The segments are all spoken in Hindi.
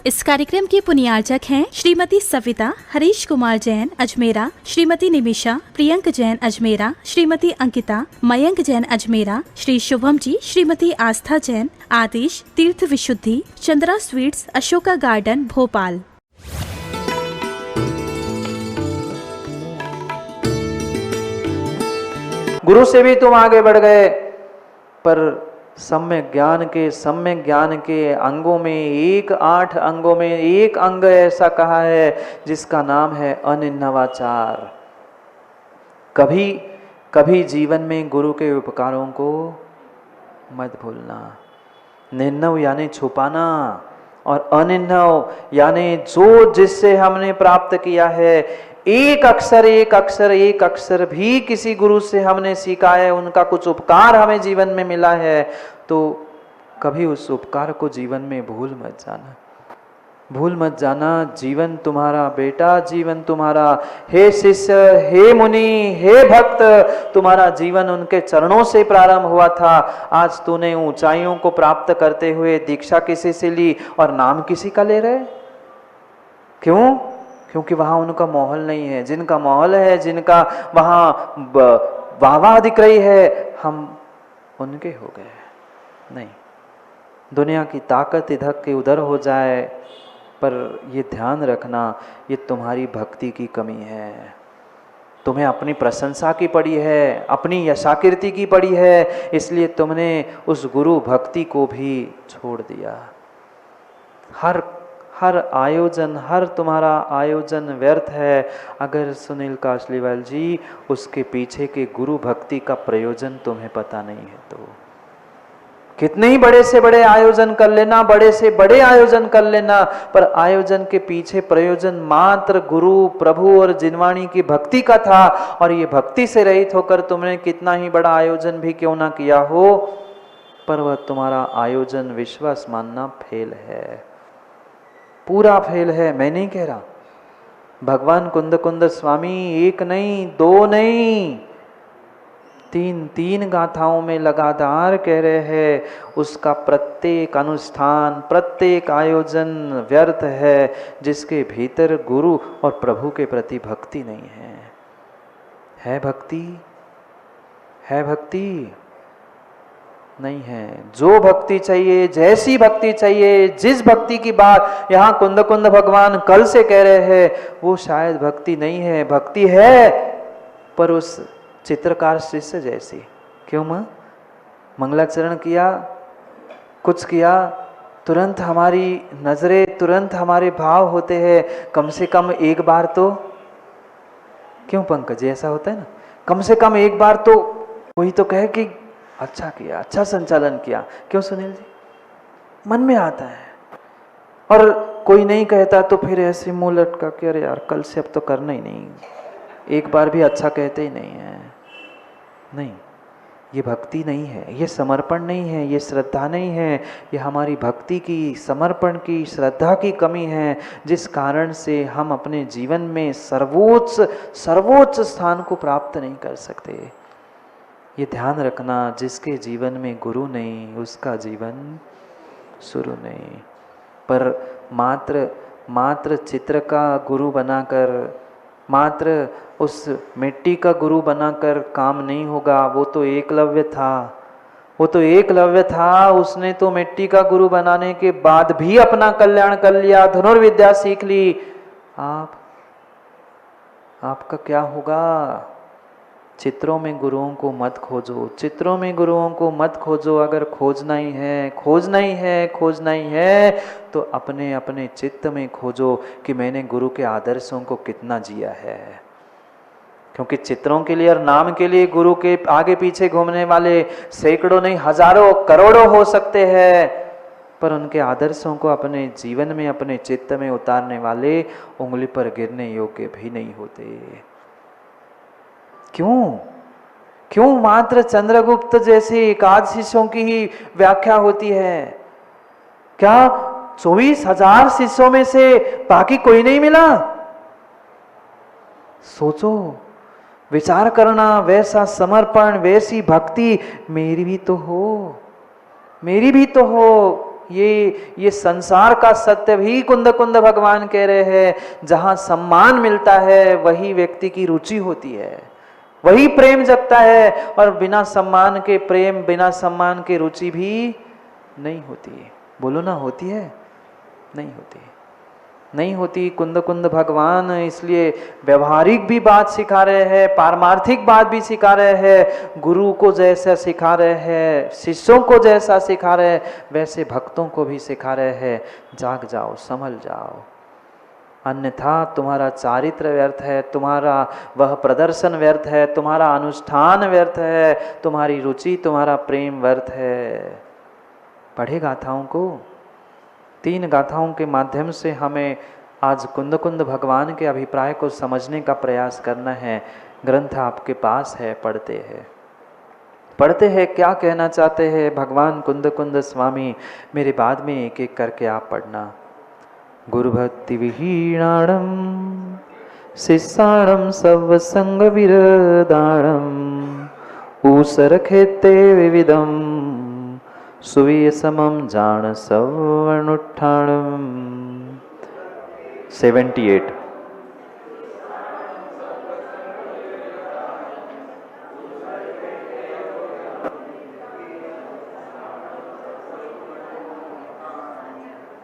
इस कार्यक्रम की पुण्यार्चक हैं श्रीमती सविता हरीश कुमार जैन अजमेरा, श्रीमती निमिषा प्रियंक जैन अजमेरा, श्रीमती अंकिता मयंक जैन अजमेरा, श्री शुभम जी, श्रीमती आस्था जैन, आतिश तीर्थ विशुद्धि, चंद्रा स्वीट्स, अशोका गार्डन, भोपाल। गुरु से भी तुम आगे बढ़ गए, पर सम्यक ज्ञान के अंगों में 8 अंगों में एक अंग ऐसा कहा है जिसका नाम है अनिन्नवाचार। कभी कभी जीवन में गुरु के उपकारों को मत भूलना। निन्नव यानी छुपाना और अनिन्नव यानी जो जिससे हमने प्राप्त किया है, एक अक्षर भी किसी गुरु से हमने सीखा है, उनका कुछ उपकार हमें जीवन में मिला है, तो कभी उस उपकार को जीवन में भूल मत जाना। जीवन तुम्हारा बेटा, जीवन तुम्हारा, हे शिष्य, हे मुनि, हे भक्त, तुम्हारा जीवन उनके चरणों से प्रारंभ हुआ था। आज तूने ऊंचाइयों को प्राप्त करते हुए दीक्षा किसी से ली और नाम किसी का ले रहे? क्यों? क्योंकि वहां उनका माहौल नहीं है। जिनका माहौल है, जिनका वहां वाहवाह दिख रही है, हम उनके हो गए। नहीं, दुनिया की ताकत इधर के उधर हो जाए, पर ये ध्यान रखना, ये तुम्हारी भक्ति की कमी है। तुम्हें अपनी प्रशंसा की पड़ी है, अपनी यशाकीर्ति की पड़ी है, इसलिए तुमने उस गुरु भक्ति को भी छोड़ दिया। हर आयोजन, हर तुम्हारा आयोजन व्यर्थ है अगर सुनील कासलीवाल जी उसके पीछे के गुरु भक्ति का प्रयोजन तुम्हें पता नहीं है तो। कितने ही बड़े से बड़े आयोजन कर लेना, बड़े से बड़े आयोजन कर लेना, पर आयोजन के पीछे प्रयोजन मात्र गुरु, प्रभु और जिनवाणी की भक्ति का था, और ये भक्ति से रहित होकर तुमने कितना ही बड़ा आयोजन भी क्यों ना किया हो, पर वह तुम्हारा आयोजन विश्वास मानना फेल है, पूरा फेल है। मैं नहीं कह रहा, भगवान कुंद स्वामी 1 नहीं 2 नहीं 3 गाथाओं में लगातार कह रहे हैं, उसका प्रत्येक अनुष्ठान, प्रत्येक आयोजन व्यर्थ है जिसके भीतर गुरु और प्रभु के प्रति भक्ति नहीं है। है भक्ति? है भक्ति? नहीं है। जो भक्ति चाहिए, जैसी भक्ति चाहिए, जिस भक्ति की बात यहाँ कुंद भगवान कल से कह रहे हैं, वो शायद भक्ति नहीं है। भक्ति है पर उस चित्रकार शिष्य जैसी। क्यों मां? मंगलाचरण किया, कुछ किया, तुरंत हमारी नजरें, तुरंत हमारे भाव होते हैं, कम से कम एक बार तो। क्यों पंकज, ऐसा होता है ना, कम से कम एक बार तो कोई तो कहे कि अच्छा किया, अच्छा संचालन किया। क्यों सुनील जी? मन में आता है। और कोई नहीं कहता तो फिर ऐसे मुंह लटका के, अरे यार कल से अब तो करना ही नहीं, एक बार भी अच्छा कहते ही नहीं है। नहीं, ये भक्ति नहीं है, ये समर्पण नहीं है, ये श्रद्धा नहीं है, ये हमारी भक्ति की, समर्पण की, श्रद्धा की कमी है, जिस कारण से हम अपने जीवन में सर्वोच्च स्थान को प्राप्त नहीं कर सकते। ये ध्यान रखना, जिसके जीवन में गुरु नहीं उसका जीवन शुरू नहीं। पर मात्र चित्र का गुरु बनाकर, मात्र उस मिट्टी का गुरु बनाकर काम नहीं होगा। वो तो एकलव्य था, उसने तो मिट्टी का गुरु बनाने के बाद भी अपना कल्याण कर लिया, धनुर्विद्या सीख ली। आपका क्या होगा? चित्रों में गुरुओं को मत खोजो, चित्रों में गुरुओं को मत खोजो। अगर खोजना ही है तो अपने चित्त में खोजो कि मैंने गुरु के आदर्शों को कितना जिया है। क्योंकि चित्रों के लिए और नाम के लिए गुरु के आगे पीछे घूमने वाले सैकड़ों नहीं हजारों करोड़ों हो सकते हैं, पर उनके आदर्शों को अपने जीवन में, अपने चित्त में उतारने वाले उंगली पर गिरने योग्य भी नहीं होते। क्यों मात्र चंद्रगुप्त जैसे एकाध शिष्यों की ही व्याख्या होती है? क्या 24,000 शिष्यों में से बाकी कोई नहीं मिला? सोचो, विचार करना, वैसा समर्पण, वैसी भक्ति मेरी भी तो हो। ये संसार का सत्य भी कुंद कुंद भगवान कह रहे हैं। जहां सम्मान मिलता है वही व्यक्ति की रुचि होती है, वही प्रेम जगता है, और बिना सम्मान के प्रेम, बिना सम्मान के रुचि भी नहीं होती। बोलो ना, होती है? नहीं होती, नहीं होती। कुंद कुंद भगवान इसलिए व्यवहारिक भी बात सिखा रहे हैं, पारमार्थिक बात भी सिखा रहे हैं। गुरु को जैसा सिखा रहे हैं, शिष्यों को जैसा सिखा रहे हैं, वैसे भक्तों को भी सिखा रहे हैं। जाग जाओ, संभल जाओ, अन्यथा तुम्हारा चारित्र व्यर्थ है, तुम्हारा वह प्रदर्शन व्यर्थ है, तुम्हारा अनुष्ठान व्यर्थ है, तुम्हारी रुचि, तुम्हारा प्रेम व्यर्थ है। पढ़े गाथाओं को, 3 गाथाओं के माध्यम से हमें आज कुंद कुंद भगवान के अभिप्राय को समझने का प्रयास करना है। ग्रंथ आपके पास है, पढ़ते हैं, पढ़ते हैं क्या कहना चाहते हैं भगवान कुंद कुंद स्वामी। मेरे बाद में एक एक करके आप पढ़ना। गुरु भक्ति विहीणाणम शिष्याणम सब संग विरदाणम ऊसर खेते विविधम सुवीय समम जान सवर्णुत्थानम। 78।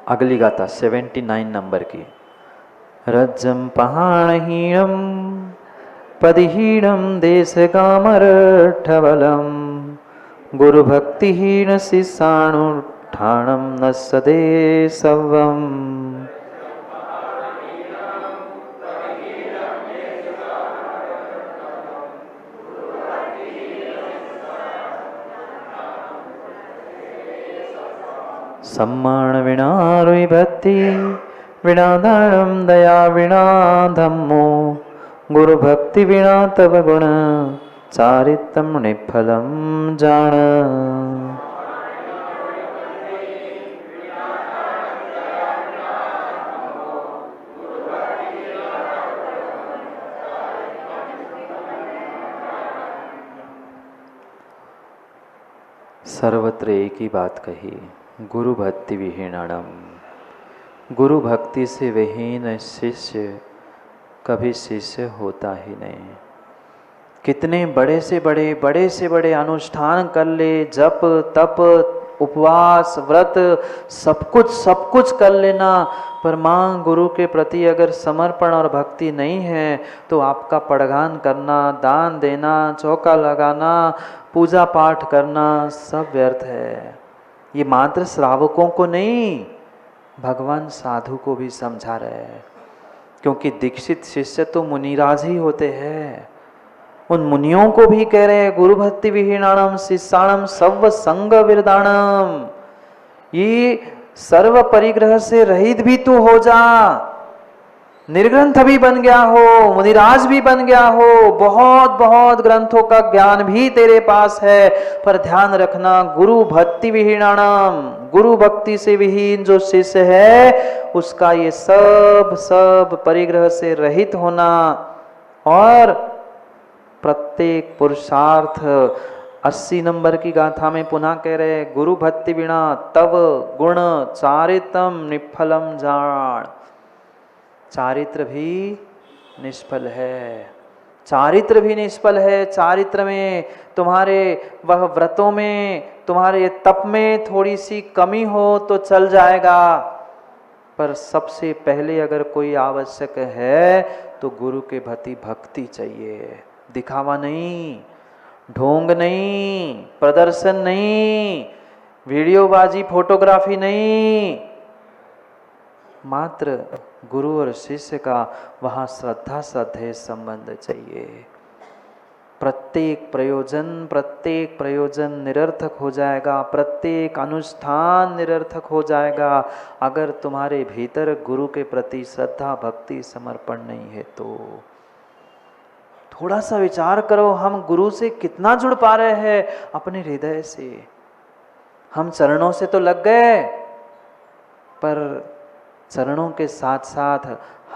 अगली गाथा 79 नंबर की। रज्जम पहाणहीणम पदिहीणम देशकामरठबलम गुरु भक्तिहीन शिष्यानुष्ठानम न सदे सवम। सम्मान विना रुई भक्ति विना दानम दया विना धम्मो गुरु भक्ति विना तब गुण चारित्रम निफलम जान। सर्वत्र एक ही बात कही, गुरु भक्ति विहीनम। गुरु भक्ति से विहीन शिष्य कभी शिष्य होता ही नहीं। कितने बड़े से बड़े अनुष्ठान कर ले, जप तप उपवास व्रत सब कुछ कर लेना, पर माँ गुरु के प्रति अगर समर्पण और भक्ति नहीं है तो आपका पड़गान करना, दान देना, चौका लगाना, पूजा पाठ करना सब व्यर्थ है। ये मात्र श्रावकों को नहीं, भगवान साधु को भी समझा रहे हैं, क्योंकि दीक्षित शिष्य तो मुनिराज ही होते हैं। उन मुनियों को भी कह रहे हैं गुरु भक्ति विहीनाणम शिष्याणम सर्व संग विरदाणम। ये सर्व परिग्रह से रहित भी तू हो जा, निर्ग्रंथ भी बन गया हो, मुनिराज भी बन गया हो, बहुत ग्रंथों का ज्ञान भी तेरे पास है, पर ध्यान रखना गुरु भक्ति विहीनाणम, गुरु भक्ति से विहीन जो शिष्य है उसका ये सब परिग्रह से रहित होना। और प्रत्येक पुरुषार्थ 80 नंबर की गाथा में पुनः कह रहे गुरु भक्ति बिना तव गुण चारित्रम निफलम जान। चारित्र भी निष्फल है, चारित्र भी निष्फल है। चारित्र में तुम्हारे वह व्रतों में, तुम्हारे तप में थोड़ी सी कमी हो तो चल जाएगा, पर सबसे पहले अगर कोई आवश्यक है तो गुरु के प्रति भक्ति चाहिए। दिखावा नहीं, ढोंग नहीं, प्रदर्शन नहीं, वीडियोबाजी फोटोग्राफी नहीं, मात्र गुरु और शिष्य का वहाँ श्रद्धा श्रद्धेय संबंध चाहिए। प्रत्येक प्रयोजन निरर्थक हो जाएगा, प्रत्येक अनुष्ठान निरर्थक हो जाएगा अगर तुम्हारे भीतर गुरु के प्रति श्रद्धा भक्ति समर्पण नहीं है तो। थोड़ा सा विचार करो, हम गुरु से कितना जुड़ पा रहे हैं अपने हृदय से। हम चरणों से तो लग गए, पर चरणों के साथ साथ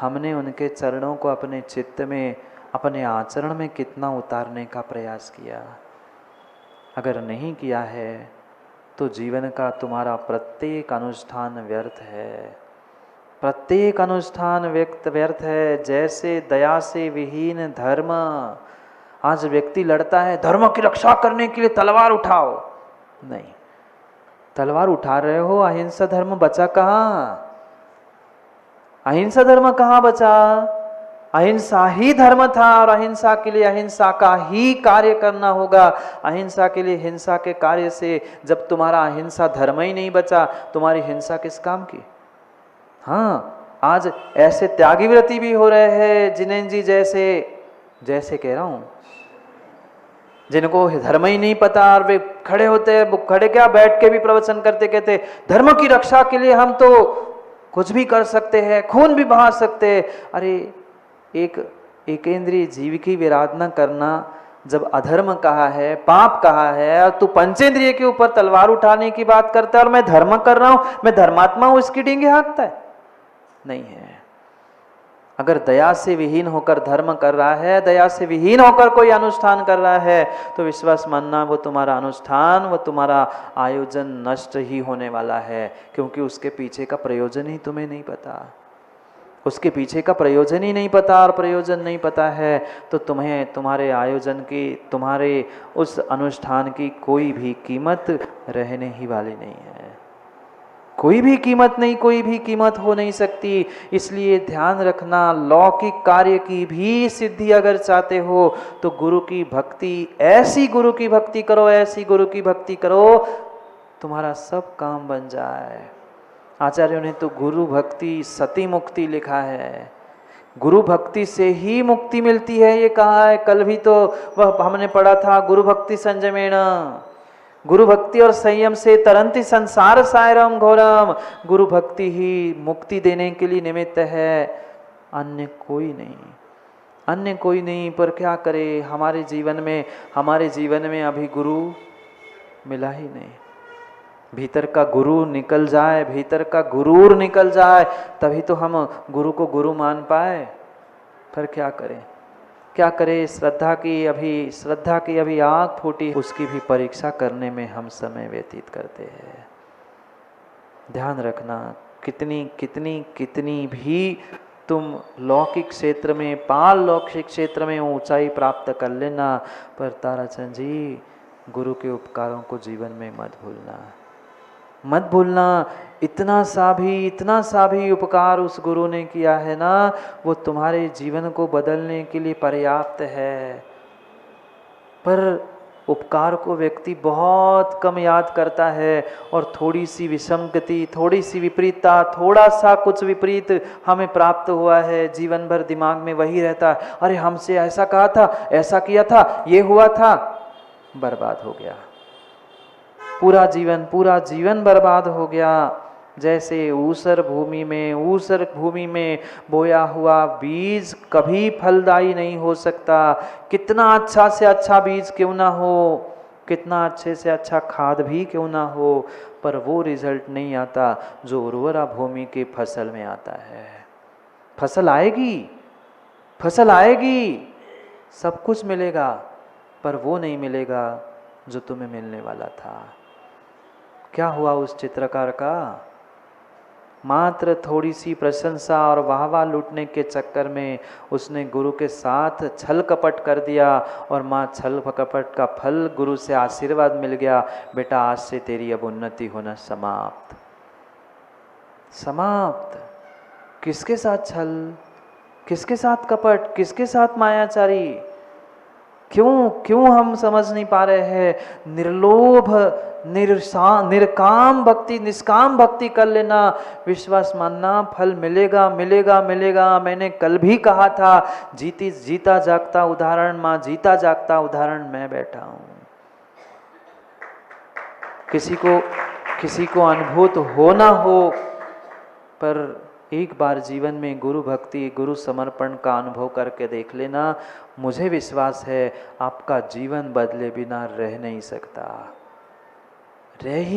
हमने उनके चरणों को अपने चित्त में, अपने आचरण में कितना उतारने का प्रयास किया। अगर नहीं किया है तो जीवन का तुम्हारा प्रत्येक अनुष्ठान व्यर्थ है। प्रत्येक अनुष्ठान व्यर्थ है। जैसे दया से विहीन धर्म, आज व्यक्ति लड़ता है धर्म की रक्षा करने के लिए तलवार उठाओ, नहीं, तलवार उठा रहे हो, अहिंसा धर्म बचा कहाँ? अहिंसा धर्म कहाँ बचा? अहिंसा ही धर्म था और अहिंसा के लिए अहिंसा का ही कार्य करना होगा। अहिंसा के लिए हिंसा के कार्य से जब तुम्हारा अहिंसा धर्म ही नहीं बचा, तुम्हारी हिंसा किस काम की? हाँ, आज ऐसे त्यागी व्रती भी हो रहे हैं जिनेन्द्र जी जैसे कह रहा हूं, जिनको धर्म ही नहीं पता और वे खड़े होते हैं, खड़े क्या बैठ के भी प्रवचन करते, कहते धर्म की रक्षा के लिए हम तो कुछ भी कर सकते हैं, खून भी बहा सकते हैं। अरे एक इंद्रिय जीव की विराधना करना जब अधर्म कहा है, पाप कहा है, और तू पंचेंद्रिय के ऊपर तलवार उठाने की बात करता है और मैं धर्म कर रहा हूं, मैं धर्मात्मा हूं, इसकी डींगे हाँकता है? नहीं है। अगर दया से विहीन होकर धर्म कर रहा है, दया से विहीन होकर कोई अनुष्ठान कर रहा है, तो विश्वास मानना वो तुम्हारा अनुष्ठान, वो तुम्हारा आयोजन नष्ट ही होने वाला है, क्योंकि उसके पीछे का प्रयोजन ही तुम्हें नहीं पता। उसके पीछे का प्रयोजन ही नहीं पता, और प्रयोजन नहीं पता है तो तुम्हें तुम्हारे आयोजन की, तुम्हारे उस अनुष्ठान की कोई भी कीमत रहने ही वाली नहीं है। कोई भी कीमत नहीं, कोई भी कीमत हो नहीं सकती। इसलिए ध्यान रखना, लौकिक कार्य की भी सिद्धि अगर चाहते हो तो गुरु की भक्ति, ऐसी गुरु की भक्ति करो, ऐसी गुरु की भक्ति करो, तुम्हारा सब काम बन जाए। आचार्यों ने तो गुरु भक्ति सती मुक्ति लिखा है। गुरु भक्ति से ही मुक्ति मिलती है ये कहा है। कल भी तो वह हमने पढ़ा था, गुरु भक्ति संयमेण, गुरु भक्ति और संयम से तरंती संसार सायरम घोरम। गुरु भक्ति ही मुक्ति देने के लिए निमित्त है, अन्य कोई नहीं, अन्य कोई नहीं। पर क्या करे, हमारे जीवन में अभी गुरु मिला ही नहीं। भीतर का गुरु निकल जाए, भीतर का गुरूर निकल जाए, तभी तो हम गुरु को गुरु मान पाए। पर क्या करें, क्या करें? श्रद्धा की अभी आँख फूटी, उसकी भी परीक्षा करने में हम समय व्यतीत करते हैं। ध्यान रखना, कितनी भी तुम लौकिक क्षेत्र में, पाल लौकिक क्षेत्र में ऊंचाई प्राप्त कर लेना, पर ताराचंद जी गुरु के उपकारों को जीवन में मत भूलना। इतना सा भी उपकार उस गुरु ने किया है ना, वो तुम्हारे जीवन को बदलने के लिए पर्याप्त है। पर उपकार को व्यक्ति बहुत कम याद करता है, और थोड़ी सी विसंगति, थोड़ी सी विपरीतता, थोड़ा सा कुछ विपरीत हमें प्राप्त हुआ है, जीवन भर दिमाग में वही रहता है। अरे हमसे ऐसा कहा था, ऐसा किया था, ये हुआ था, बर्बाद हो गया। पूरा जीवन बर्बाद हो गया। जैसे ऊसर भूमि में बोया हुआ बीज कभी फलदायी नहीं हो सकता। कितना अच्छा से अच्छा बीज क्यों ना हो, कितना अच्छे से अच्छा खाद भी क्यों ना हो, पर वो रिजल्ट नहीं आता जो उर्वरा भूमि की फसल में आता है। फसल आएगी, सब कुछ मिलेगा, पर वो नहीं मिलेगा जो तुम्हें मिलने वाला था। क्या हुआ उस चित्रकार का? मात्र थोड़ी सी प्रशंसा और वाहवाह लूटने के चक्कर में उसने गुरु के साथ छल कपट कर दिया, और माँ छल कपट का फल गुरु से आशीर्वाद मिल गया, बेटा आज से तेरी अब उन्नति होना समाप्त। किसके साथ छल, किसके साथ कपट, किसके साथ मायाचारी? क्यों हम समझ नहीं पा रहे हैं? निर्लोभ, निष्काम भक्ति कर लेना, विश्वास मानना, फल मिलेगा। मैंने कल भी कहा था, जीता जागता उदाहरण, माँ जीता जागता उदाहरण मैं बैठा हूँ। किसी को अनुभूत हो ना हो, पर एक बार जीवन में गुरु भक्ति, गुरु समर्पण का अनुभव करके देख लेना। मुझे विश्वास है आपका जीवन बदले बिना रह ही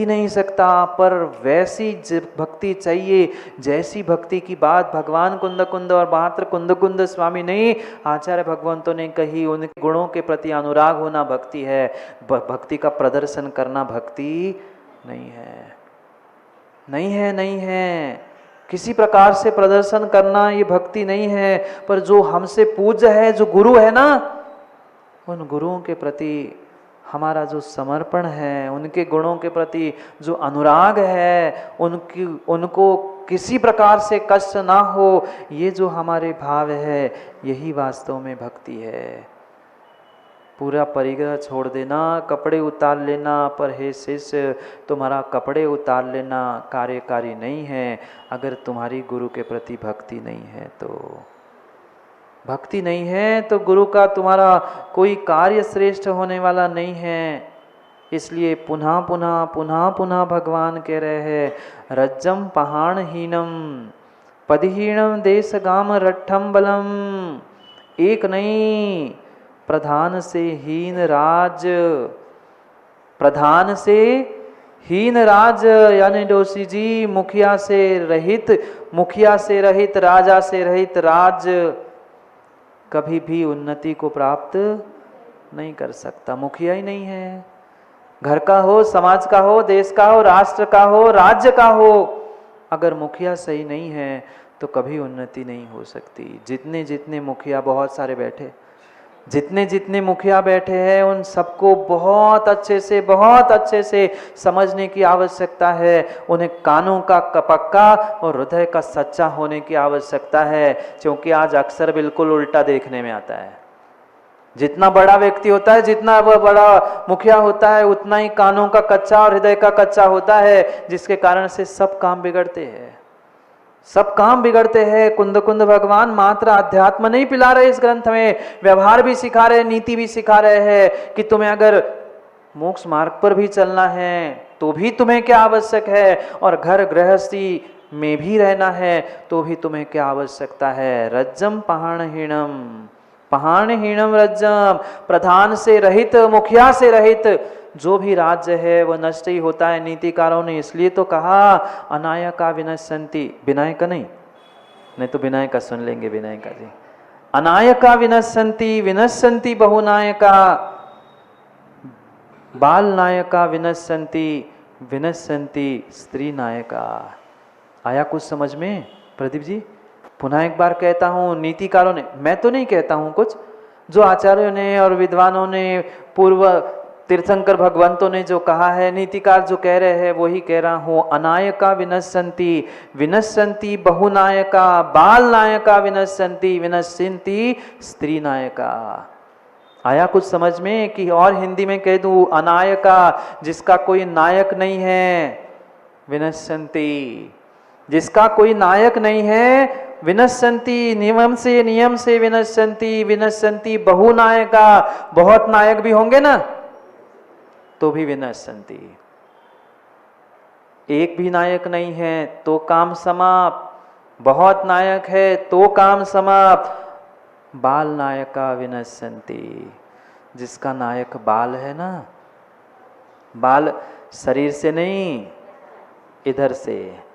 नहीं सकता। पर वैसी भक्ति चाहिए जैसी भक्ति की बात भगवान कुंद और मात्र कुंद स्वामी नहीं, आचार्य भगवंतों ने कही। उनके गुणों के प्रति अनुराग होना भक्ति है। भक्ति का प्रदर्शन करना भक्ति नहीं है, नहीं है, नहीं है। किसी प्रकार से प्रदर्शन करना ये भक्ति नहीं है। पर जो हमसे पूज्य है, जो गुरु है ना, उन गुरुओं के प्रति हमारा जो समर्पण है, उनके गुणों के प्रति जो अनुराग है, उनको किसी प्रकार से कष्ट ना हो, ये जो हमारे भाव है, यही वास्तव में भक्ति है। पूरा परिग्रह छोड़ देना, कपड़े उतार लेना, पर हे शिष्य तुम्हारा कपड़े उतार लेना कार्यकारी नहीं है अगर तुम्हारी गुरु के प्रति भक्ति नहीं है तो। भक्ति नहीं है तो गुरु का तुम्हारा कोई कार्य श्रेष्ठ होने वाला नहीं है। इसलिए पुनः पुनः पुनः पुनः भगवान कह रहे हैं रज्जम पहाणहीनम पदहीनम देशगाम रट्ठम बलम। एक नहीं, प्रधान से हीन राज, प्रधान से हीन राज, यानी डोसी जी मुखिया से रहित राजा से रहित राज कभी भी उन्नति को प्राप्त नहीं कर सकता। मुखिया ही नहीं है, घर का हो, समाज का हो, देश का हो, राष्ट्र का हो, राज्य का हो, अगर मुखिया सही नहीं है तो कभी उन्नति नहीं हो सकती। जितने जितने मुखिया, बहुत सारे बैठे, जितने जितने मुखिया बैठे हैं उन सबको बहुत अच्छे से समझने की आवश्यकता है। उन्हें कानों का पक्का और हृदय का सच्चा होने की आवश्यकता है, क्योंकि आज अक्सर बिल्कुल उल्टा देखने में आता है। जितना बड़ा व्यक्ति होता है, जितना वह बड़ा मुखिया होता है, उतना ही कानों का कच्चा और हृदय का कच्चा होता है, जिसके कारण से सब काम बिगड़ते हैं, सब काम बिगड़ते हैं। कुंद कुंद भगवान मात्र अध्यात्म नहीं पिला रहे इस ग्रंथ में, व्यवहार भी सिखा रहे, नीति भी सिखा रहे हैं कि तुम्हें अगर मोक्ष मार्ग पर भी चलना है तो भी तुम्हें क्या आवश्यक है, और घर गृहस्थी में भी रहना है तो भी तुम्हें क्या आवश्यकता है। रज्जम पहाणहीनम, पहाणहीनम रज्जम, प्रधान से रहित, मुखिया से रहित जो भी राज्य है वह नष्ट ही होता है। नीतिकारों ने इसलिए तो कहा अनायका विनश्यन्ति, विनायका नहीं तो विनायका सुन लेंगे, विनायका जी। अनायका विनश्यन्ति, विनश्यन्ति बहुनायका, बाल नायका विनश्यन्ति, विनश्यन्ति स्त्री नायका। आया कुछ समझ में प्रदीप जी? पुनः एक बार कहता हूँ, नीतिकारों ने, मैं तो नहीं कहता हूँ, कुछ जो आचार्यों ने और विद्वानों ने, पूर्व तीर्थंकर भगवंतों ने जो कहा है, नीतिकार जो कह रहे हैं वही कह रहा हूँ। अनायका विनश्यन्ति, विनश्यन्ति बहुनायका, बाल नायका विनश्यन्ति, विनश्यन्ति स्त्री नायका। आया कुछ समझ में? कि और हिंदी में कह दूं, अनायका जिसका कोई नायक नहीं है, विनश्यन्ति जिसका कोई नायक नहीं है, विनश्यन्ति नियम से विनश्यन्ति, विनश्यन्ति बहुनायका, बहुत नायक भी होंगे ना तो भी विनश्यन्ति। एक भी नायक नहीं है तो काम समाप्त, बहुत नायक है तो काम समाप्त। बाल नायका विनश्यन्ति, जिसका नायक बाल है ना, बाल शरीर से नहीं, इधर से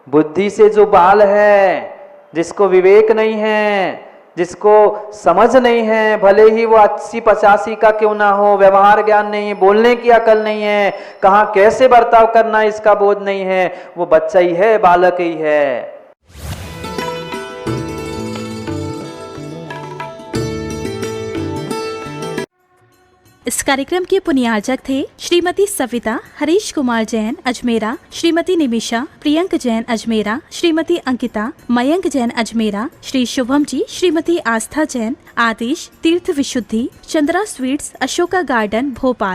बुद्धि से जो बाल है, जिसको विवेक नहीं है, जिसको समझ नहीं है, भले ही वो 80-85 का क्यों ना हो, व्यवहार ज्ञान नहीं है, बोलने की अकल नहीं है, कहाँ कैसे बर्ताव करना इसका बोध नहीं है, वो बच्चा ही है, बालक ही है। इस कार्यक्रम के पुण्यार्चक थे श्रीमती सविता हरीश कुमार जैन अजमेरा, श्रीमती निमिषा प्रियंक जैन अजमेरा, श्रीमती अंकिता मयंक जैन अजमेरा, श्री शुभम जी, श्रीमती आस्था जैन, आतिश तीर्थ विशुद्धि, चंद्रा स्वीट्स, अशोका गार्डन भोपाल।